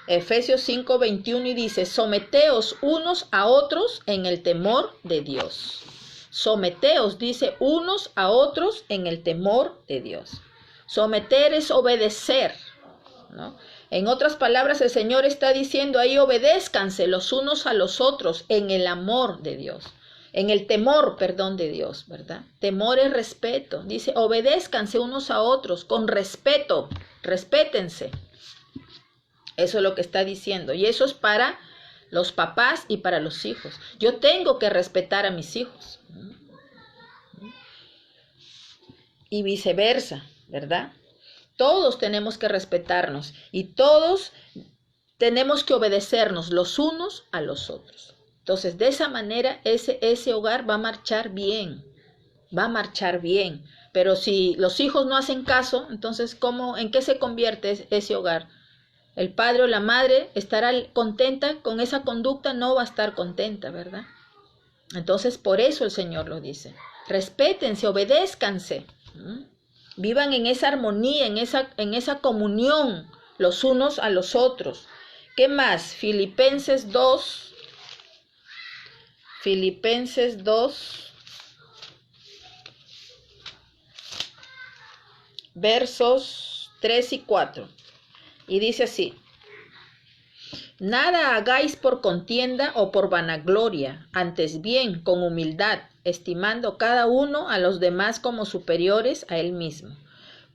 Efesios 5, 21 y dice, someteos unos a otros en el temor de Dios. Someteos, dice, unos a otros en el temor de Dios. Someter es obedecer, ¿no? En otras palabras, el Señor está diciendo ahí, obedézcanse los unos a los otros en el amor de Dios, en el temor, perdón, de Dios, ¿verdad? Temor es respeto. Dice, obedézcanse unos a otros con respeto, respétense. Eso es lo que está diciendo. Y eso es para los papás y para los hijos. Yo tengo que respetar a mis hijos. Y viceversa, ¿verdad? Todos tenemos que respetarnos y todos tenemos que obedecernos los unos a los otros. Entonces, de esa manera, ese hogar va a marchar bien, Pero si los hijos no hacen caso, entonces, ¿en qué se convierte ese hogar? El padre o la madre estará contenta con esa conducta, no va a estar contenta, ¿verdad? Entonces, por eso el Señor lo dice. Respétense, obedézcanse. Vivan en esa armonía, en esa comunión los unos a los otros. ¿Qué más? Filipenses 2, versos 3 y 4. Y dice así, nada hagáis por contienda o por vanagloria, antes bien con humildad, estimando cada uno a los demás como superiores a él mismo.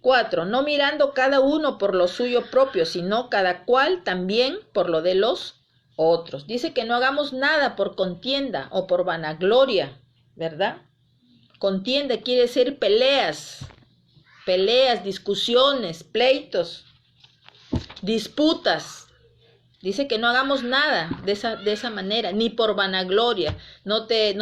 4. No mirando cada uno por lo suyo propio, sino cada cual también por lo de los otros. Dice que no hagamos nada por contienda o por vanagloria, ¿verdad? Contienda quiere decir peleas, discusiones, pleitos, disputas. Dice que no hagamos nada de esa manera, ni por vanagloria. No te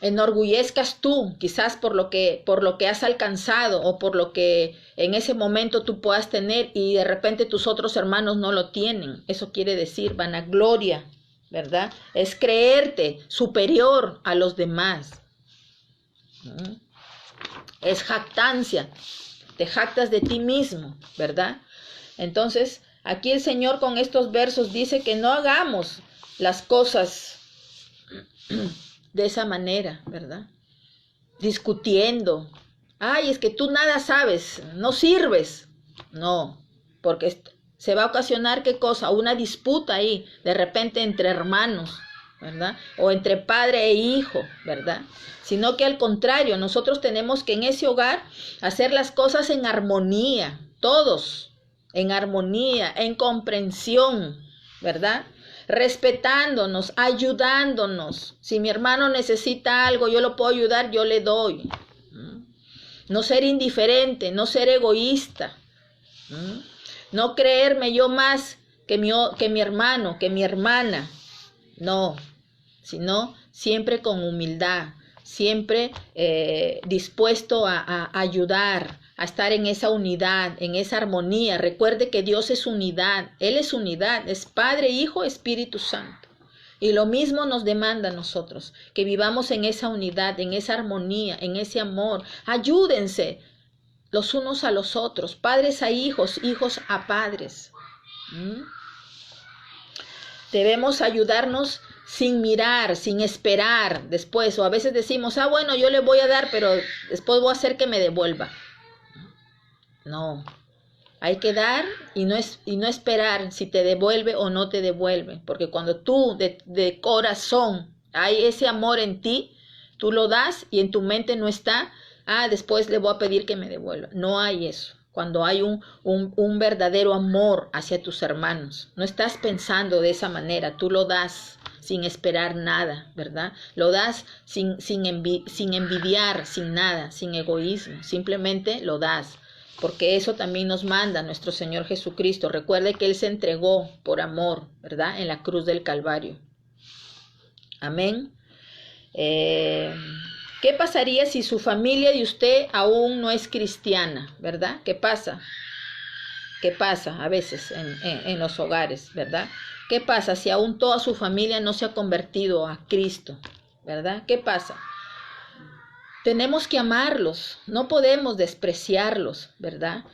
enorgullezcas tú, quizás por lo que has alcanzado o por lo que en ese momento tú puedas tener y de repente tus otros hermanos no lo tienen. Eso quiere decir vanagloria, ¿verdad? Es creerte superior a los demás. Es jactancia, te jactas de ti mismo, ¿verdad? Entonces, aquí el Señor con estos versos dice que no hagamos las cosas de esa manera, ¿verdad? Discutiendo. Ay, es que tú nada sabes, no sirves. No, porque se va a ocasionar, ¿qué cosa? Una disputa ahí, de repente entre hermanos, ¿verdad? O entre padre e hijo, ¿verdad? Sino que al contrario, nosotros tenemos que en ese hogar hacer las cosas en armonía, todos, en armonía, en comprensión, ¿verdad? Respetándonos, ayudándonos. Si mi hermano necesita algo, yo lo puedo ayudar, yo le doy. No ser indiferente, no ser egoísta. No creerme yo más que mi hermano, que mi hermana. No, sino siempre con humildad, siempre dispuesto a ayudar, a estar en esa unidad, en esa armonía. Recuerde que Dios es unidad, Él es unidad, es Padre, Hijo, Espíritu Santo. Y lo mismo nos demanda a nosotros, que vivamos en esa unidad, en esa armonía, en ese amor. Ayúdense los unos a los otros, padres a hijos, hijos a padres. Debemos ayudarnos sin mirar, sin esperar después. O a veces decimos, bueno, yo le voy a dar, pero después voy a hacer que me devuelva. No, hay que dar y no esperar si te devuelve o no te devuelve. Porque cuando tú de corazón hay ese amor en ti, tú lo das y en tu mente no está, después le voy a pedir que me devuelva. No hay eso. Cuando hay un verdadero amor hacia tus hermanos, no estás pensando de esa manera, tú lo das sin esperar nada, ¿verdad? Lo das sin envidiar, sin nada, sin egoísmo, simplemente lo das, porque eso también nos manda nuestro Señor Jesucristo. Recuerde que Él se entregó por amor, ¿verdad? En la cruz del Calvario. Amén. ¿Qué pasaría si su familia y usted aún no es cristiana, verdad? ¿Qué pasa? ¿Qué pasa a veces en los hogares, verdad? ¿Qué pasa si aún toda su familia no se ha convertido a Cristo, verdad? ¿Qué pasa? Tenemos que amarlos, no podemos despreciarlos, ¿verdad?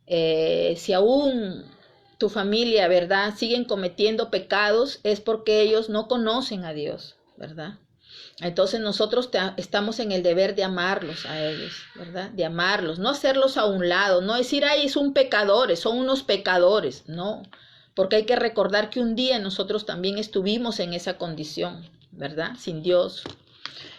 Si aún tu familia, ¿verdad?, siguen cometiendo pecados, es porque ellos no conocen a Dios, ¿verdad? Entonces nosotros estamos en el deber de amarlos a ellos, ¿verdad? De amarlos, no hacerlos a un lado, no decir, son pecadores, son unos pecadores, no, porque hay que recordar que un día nosotros también estuvimos en esa condición, ¿verdad? Sin Dios.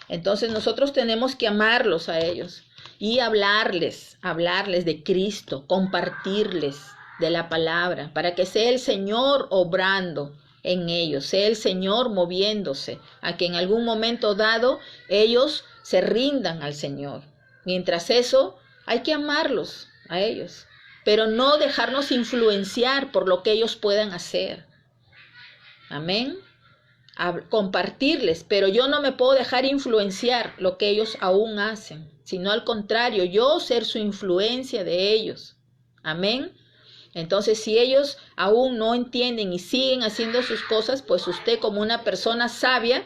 Entonces nosotros tenemos que amarlos a ellos y hablarles de Cristo, compartirles de la palabra, para que sea el Señor obrando en ellos, sea el Señor moviéndose, a que en algún momento dado ellos se rindan al Señor. Mientras eso, hay que amarlos a ellos, pero no dejarnos influenciar por lo que ellos puedan hacer. Amén. Compartirles, pero yo no me puedo dejar influenciar lo que ellos aún hacen, sino al contrario, yo ser su influencia de ellos. Amén. Entonces, si ellos aún no entienden y siguen haciendo sus cosas, pues usted como una persona sabia,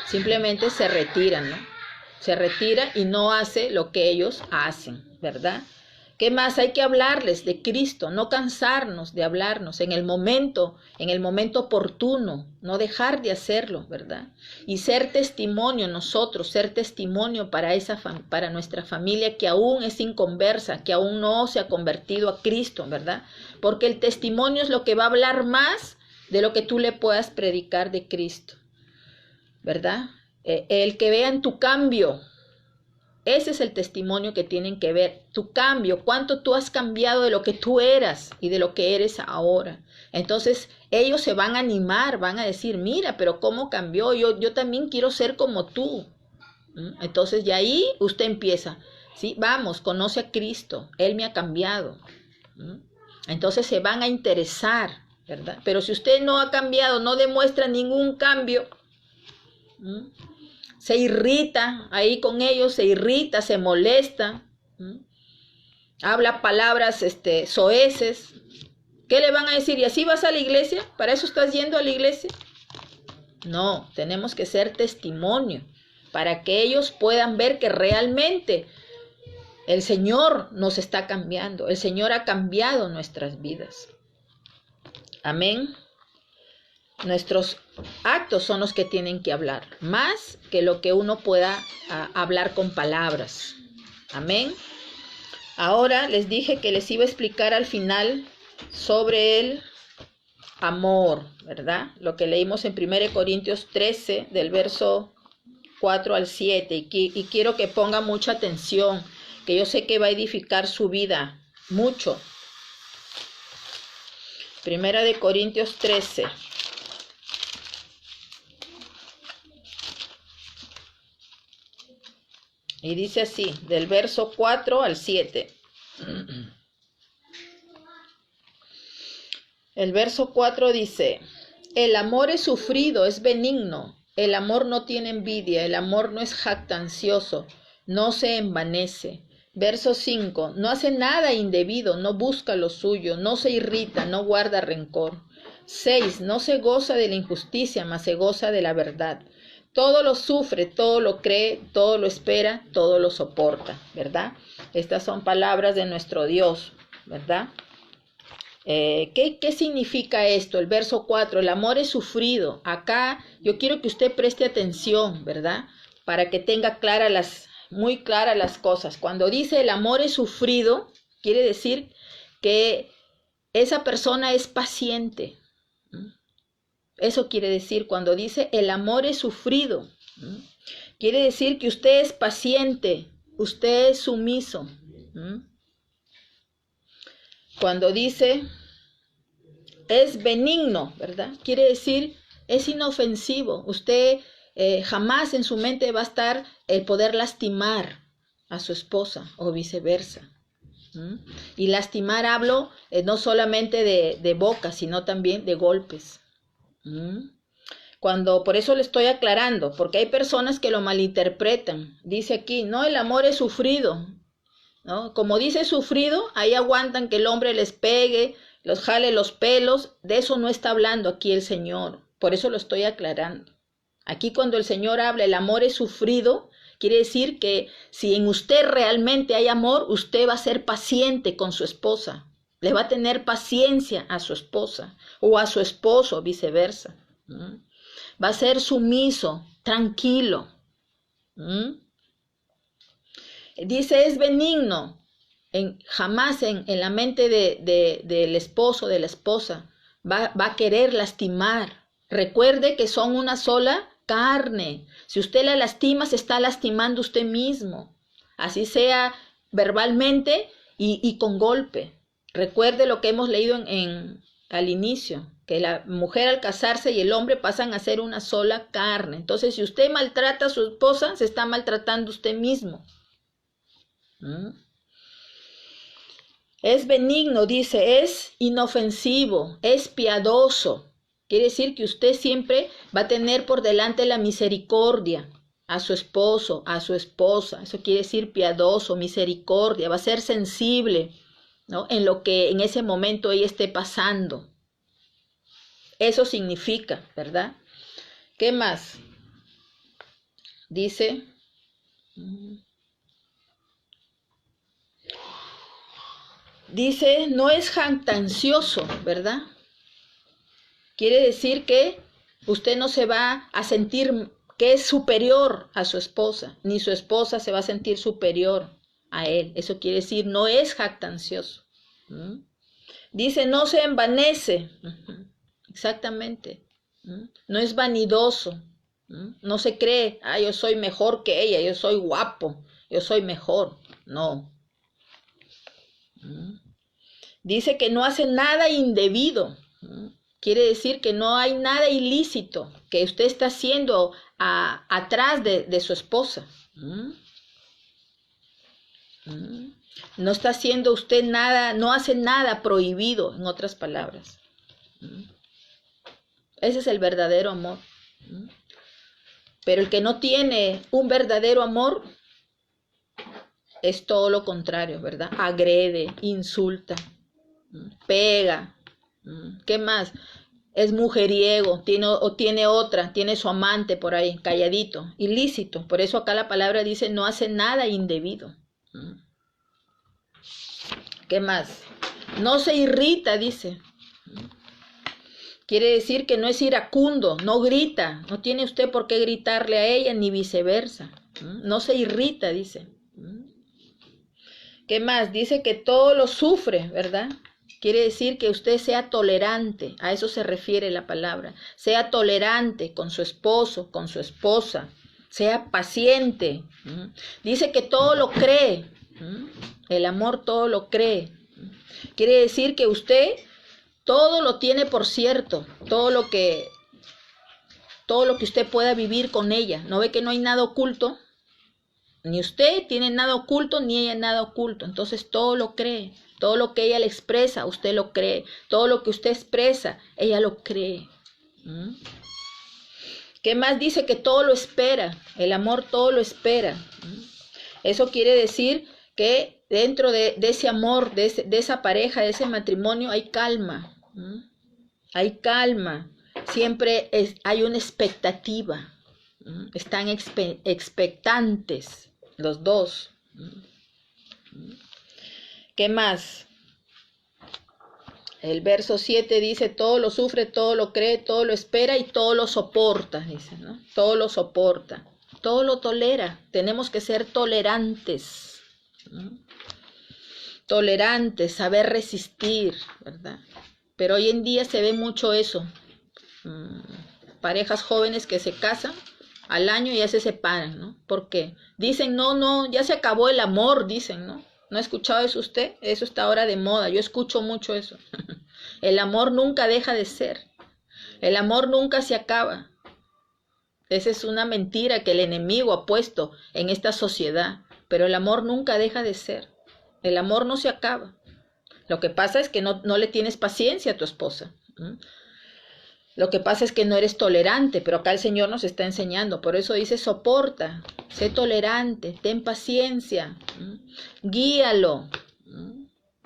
simplemente se retira, ¿no? Se retira y no hace lo que ellos hacen, ¿verdad? ¿Qué más? Hay que hablarles de Cristo, no cansarnos de hablarnos en el momento oportuno, no dejar de hacerlo, ¿verdad? Y ser testimonio nosotros, ser testimonio para nuestra familia que aún es inconversa, que aún no se ha convertido a Cristo, ¿verdad? Porque el testimonio es lo que va a hablar más de lo que tú le puedas predicar de Cristo, ¿verdad? El que vean tu cambio. Ese es el testimonio que tienen que ver, tu cambio, cuánto tú has cambiado de lo que tú eras y de lo que eres ahora. Entonces ellos se van a animar, van a decir, mira, pero cómo cambió, yo también quiero ser como tú. Entonces de ahí usted empieza, ¿sí? Vamos, conoce a Cristo, Él me ha cambiado. Entonces se van a interesar, ¿verdad? Pero si usted no ha cambiado, no demuestra ningún cambio, se irrita ahí con ellos, se irrita, se molesta, habla palabras soeces. ¿Qué le van a decir? ¿Y así vas a la iglesia? ¿Para eso estás yendo a la iglesia? No, tenemos que ser testimonio para que ellos puedan ver que realmente el Señor nos está cambiando. El Señor ha cambiado nuestras vidas. Amén. Nuestros actos son los que tienen que hablar, más que lo que uno pueda hablar con palabras. Amén. Ahora les dije que les iba a explicar al final sobre el amor, ¿verdad? Lo que leímos en 1 Corintios 13, del verso 4 al 7. Y quiero que ponga mucha atención, que yo sé que va a edificar su vida mucho. 1 Corintios 13. Y dice así, del verso 4 al 7. El verso 4 dice, el amor es sufrido, es benigno, el amor no tiene envidia, el amor no es jactancioso, no se envanece. Verso 5, no hace nada indebido, no busca lo suyo, no se irrita, no guarda rencor. 6, no se goza de la injusticia, mas se goza de la verdad. Todo lo sufre, todo lo cree, todo lo espera, todo lo soporta, ¿verdad? Estas son palabras de nuestro Dios, ¿verdad? ¿Qué significa esto? El verso 4, el amor es sufrido. Acá yo quiero que usted preste atención, ¿verdad? Para que tenga muy claras las cosas. Cuando dice el amor es sufrido, quiere decir que esa persona es paciente. Eso quiere decir cuando dice el amor es sufrido. Quiere decir que usted es paciente, usted es sumiso. Cuando dice es benigno, ¿verdad? Quiere decir es inofensivo. Usted jamás en su mente va a estar el poder lastimar a su esposa o viceversa. Y lastimar hablo no solamente de boca, sino también de golpes. Por eso le estoy aclarando, porque hay personas que lo malinterpretan. Dice aquí, no, el amor es sufrido, ¿no? Como dice sufrido, ahí aguantan que el hombre les pegue, los jale los pelos. De eso no está hablando aquí el Señor. Por eso lo estoy aclarando. Aquí cuando el Señor habla, el amor es sufrido, quiere decir que si en usted realmente hay amor, usted va a ser paciente con su esposa. Le va a tener paciencia a su esposa o a su esposo, viceversa. Va a ser sumiso, tranquilo. Dice, es benigno. Jamás en la mente del esposo, de la esposa, va a querer lastimar. Recuerde que son una sola carne. Si usted la lastima, se está lastimando usted mismo. Así sea verbalmente y con golpe. Recuerde lo que hemos leído al inicio, que la mujer al casarse y el hombre pasan a ser una sola carne. Entonces, si usted maltrata a su esposa, se está maltratando usted mismo. Es benigno, dice, es inofensivo, es piadoso. Quiere decir que usted siempre va a tener por delante la misericordia a su esposo, a su esposa. Eso quiere decir piadoso, misericordia. Va a ser sensible, ¿no? En lo que en ese momento ella esté pasando. Eso significa, ¿verdad? ¿Qué más? Dice, no es jactancioso, ¿verdad? Quiere decir que usted no se va a sentir que es superior a su esposa, ni su esposa se va a sentir superior a él. Eso quiere decir, no es jactancioso. Dice, no se envanece. Exactamente. No es vanidoso. No se cree, yo soy mejor que ella, yo soy guapo, yo soy mejor. No. Dice que no hace nada indebido. Quiere decir que no hay nada ilícito que usted está haciendo atrás de su esposa. No está haciendo usted nada, no hace nada prohibido, en otras palabras. Ese es el verdadero amor. Pero el que no tiene un verdadero amor es todo lo contrario, ¿verdad? Agrede, insulta, pega. ¿Qué más? Es mujeriego, tiene su amante por ahí, calladito, ilícito. Por eso acá la palabra dice, no hace nada indebido. ¿Qué más? No se irrita, dice. Quiere decir que no es iracundo, no grita, no tiene usted por qué gritarle a ella, ni viceversa. No se irrita, dice. ¿Qué más? Dice que todo lo sufre, ¿verdad? Quiere decir que usted sea tolerante, a eso se refiere la palabra. Sea tolerante con su esposo, con su esposa, sea paciente. Dice que todo lo cree, el amor todo lo cree. Quiere decir que usted todo lo tiene por cierto, todo lo que usted pueda vivir con ella. ¿No ve que no hay nada oculto? Ni usted tiene nada oculto, ni ella nada oculto. Entonces todo lo cree, Todo lo que ella le expresa, usted lo cree. Todo lo que usted expresa, ella lo cree. ¿Qué más dice? Que todo lo espera. El amor todo lo espera. Eso quiere decir que dentro de ese amor, de esa pareja, de ese matrimonio, hay calma. Hay calma. Siempre hay una expectativa. Están expectantes los dos. ¿Qué más? El verso 7 dice, todo lo sufre, todo lo cree, todo lo espera y todo lo soporta, dice, ¿no? Todo lo soporta, todo lo tolera. Tenemos que ser tolerantes, ¿no? Tolerantes, saber resistir, ¿verdad? Pero hoy en día se ve mucho eso. Parejas jóvenes que se casan, al año ya se separan, ¿no? ¿Por qué? Dicen, no, ya se acabó el amor, dicen, ¿no? ¿No ha escuchado eso usted? Eso está ahora de moda. Yo escucho mucho eso. El amor nunca deja de ser. El amor nunca se acaba. Esa es una mentira que el enemigo ha puesto en esta sociedad. Pero el amor nunca deja de ser. El amor no se acaba. Lo que pasa es que no le tienes paciencia a tu esposa. Lo que pasa es que no eres tolerante, pero acá el Señor nos está enseñando. Por eso dice, soporta, sé tolerante, ten paciencia, guíalo,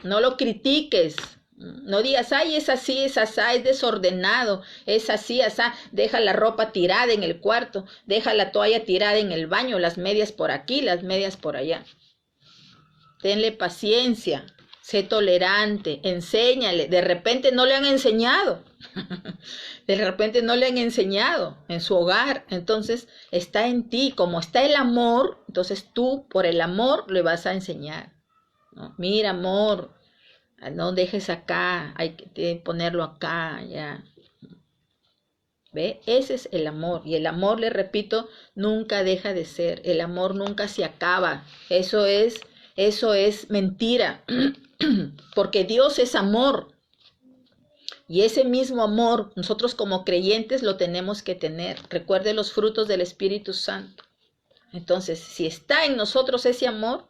no lo critiques, no digas, ay, es así, es asá, es desordenado, es así, asá, deja la ropa tirada en el cuarto, deja la toalla tirada en el baño, las medias por aquí, las medias por allá. Tenle paciencia, sé tolerante, enséñale, de repente no le han enseñado. De repente no le han enseñado en su hogar, entonces está en ti, como está el amor, entonces tú por el amor le vas a enseñar, ¿no? Mira, amor, no dejes acá, hay que ponerlo acá, ya. ¿Ve? Ese es el amor, y el amor, le repito, nunca deja de ser, el amor nunca se acaba, eso es mentira, porque Dios es amor. Y ese mismo amor, nosotros como creyentes lo tenemos que tener. Recuerde los frutos del Espíritu Santo. Entonces, si está en nosotros ese amor,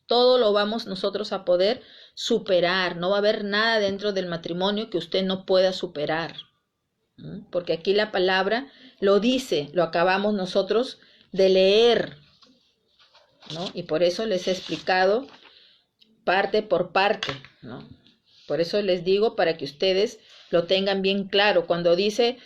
todo lo vamos nosotros a poder superar. No va a haber nada dentro del matrimonio que usted no pueda superar. Porque aquí la palabra lo dice, lo acabamos nosotros de leer, ¿no? Y por eso les he explicado parte por parte, ¿no? Por eso les digo, para que ustedes lo tengan bien claro. Cuando dice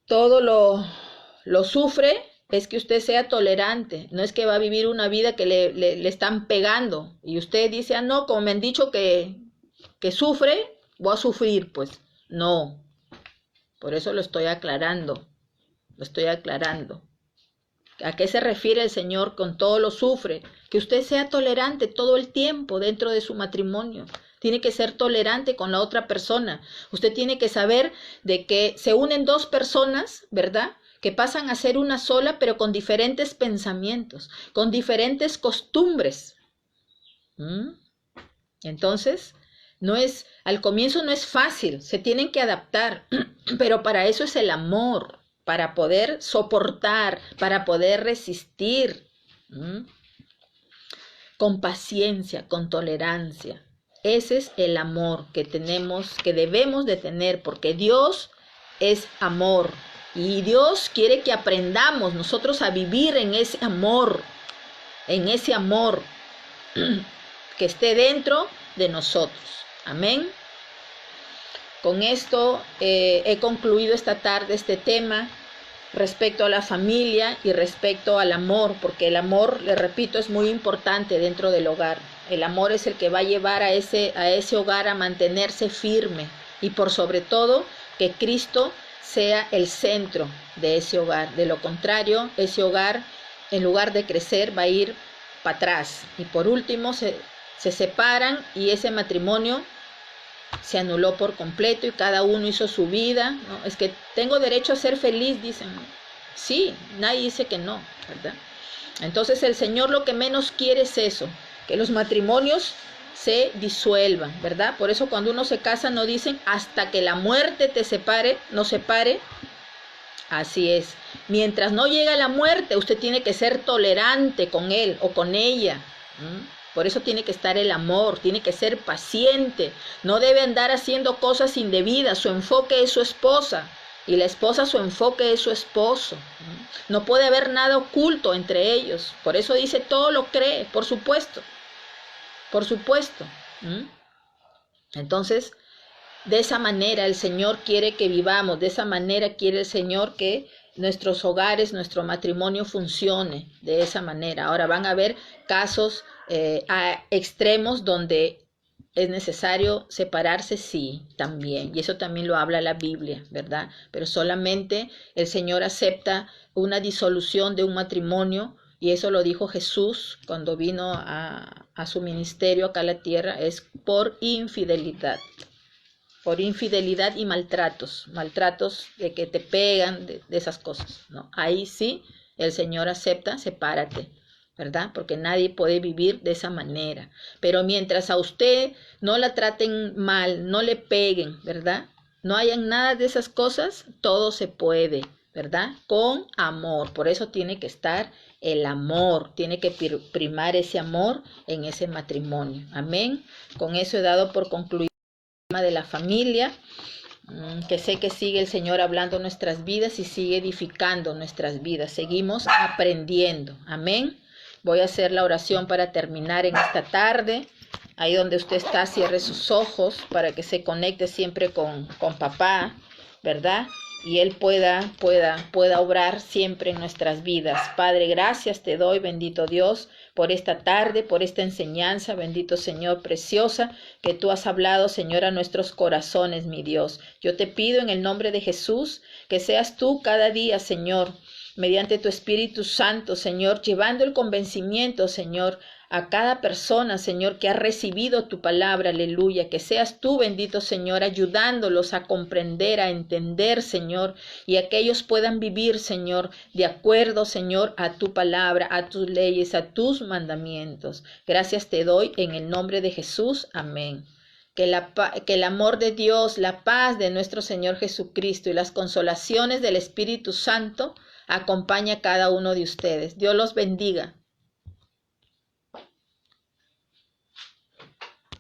todo lo sufre, es que usted sea tolerante. No es que va a vivir una vida que le están pegando. Y usted dice, no, como me han dicho que sufre, voy a sufrir. Pues no. Por eso lo estoy aclarando. Lo estoy aclarando. ¿A qué se refiere el Señor con todo lo sufre? Que usted sea tolerante todo el tiempo dentro de su matrimonio. Tiene que ser tolerante con la otra persona. Usted tiene que saber de que se unen dos personas, ¿verdad? Que pasan a ser una sola, pero con diferentes pensamientos, con diferentes costumbres. Entonces, al comienzo no es fácil, se tienen que adaptar, pero para eso es el amor, para poder soportar, para poder resistir, con paciencia, con tolerancia. Ese es el amor que debemos de tener, porque Dios es amor y Dios quiere que aprendamos nosotros a vivir en ese amor que esté dentro de nosotros. Amén. Con esto he concluido esta tarde este tema respecto a la familia y respecto al amor, porque el amor, le repito, es muy importante dentro del hogar. El amor es el que va a llevar a ese hogar a mantenerse firme y por sobre todo que Cristo sea el centro de ese hogar. De lo contrario, ese hogar, en lugar de crecer, va a ir para atrás. Y por último, se separan y ese matrimonio se anuló por completo y cada uno hizo su vida, ¿no? Es que tengo derecho a ser feliz, dicen, ¿no? Sí, nadie dice que no, ¿verdad? Entonces el Señor lo que menos quiere es eso, que los matrimonios se disuelvan, ¿verdad? Por eso cuando uno se casa no dicen hasta que la muerte nos separe. Así es. Mientras no llega la muerte, usted tiene que ser tolerante con él o con ella. Por eso tiene que estar el amor, tiene que ser paciente, no debe andar haciendo cosas indebidas, su enfoque es su esposa y la esposa su enfoque es su esposo. No puede haber nada oculto entre ellos, por eso dice todo lo cree, por supuesto, por supuesto. Entonces, de esa manera el Señor quiere que vivamos, de esa manera quiere el Señor que nuestros hogares, nuestro matrimonio funcione de esa manera. Ahora van a haber casos extremos donde es necesario separarse, sí, también. Y eso también lo habla la Biblia, ¿verdad? Pero solamente el Señor acepta una disolución de un matrimonio, y eso lo dijo Jesús cuando vino a su ministerio acá a la tierra, es por infidelidad. Por infidelidad y maltratos de que te pegan, de esas cosas, ¿no? Ahí sí el Señor acepta, sepárate, ¿verdad? Porque nadie puede vivir de esa manera. Pero mientras a usted no la traten mal, no le peguen, ¿verdad? No hayan nada de esas cosas, todo se puede, ¿verdad? Con amor. Por eso tiene que estar el amor, tiene que primar ese amor en ese matrimonio. Amén. Con eso he dado por concluido de la familia, que sé que sigue el Señor hablando nuestras vidas y sigue edificando nuestras vidas. Seguimos aprendiendo. Amén. Voy a hacer la oración para terminar en esta tarde. Ahí donde usted está, cierre sus ojos para que se conecte siempre con papá, ¿verdad? Y Él pueda obrar siempre en nuestras vidas. Padre, gracias te doy, bendito Dios, por esta tarde, por esta enseñanza, bendito Señor, preciosa, que tú has hablado, Señor, a nuestros corazones, mi Dios. Yo te pido en el nombre de Jesús que seas tú cada día, Señor, mediante tu Espíritu Santo, Señor, llevando el convencimiento, Señor, a cada persona, Señor, que ha recibido tu palabra, aleluya, que seas tú, bendito Señor, ayudándolos a comprender, a entender, Señor, y a que ellos puedan vivir, Señor, de acuerdo, Señor, a tu palabra, a tus leyes, a tus mandamientos. Gracias te doy en el nombre de Jesús. Amén. Que el amor de Dios, la paz de nuestro Señor Jesucristo y las consolaciones del Espíritu Santo acompañe a cada uno de ustedes. Dios los bendiga.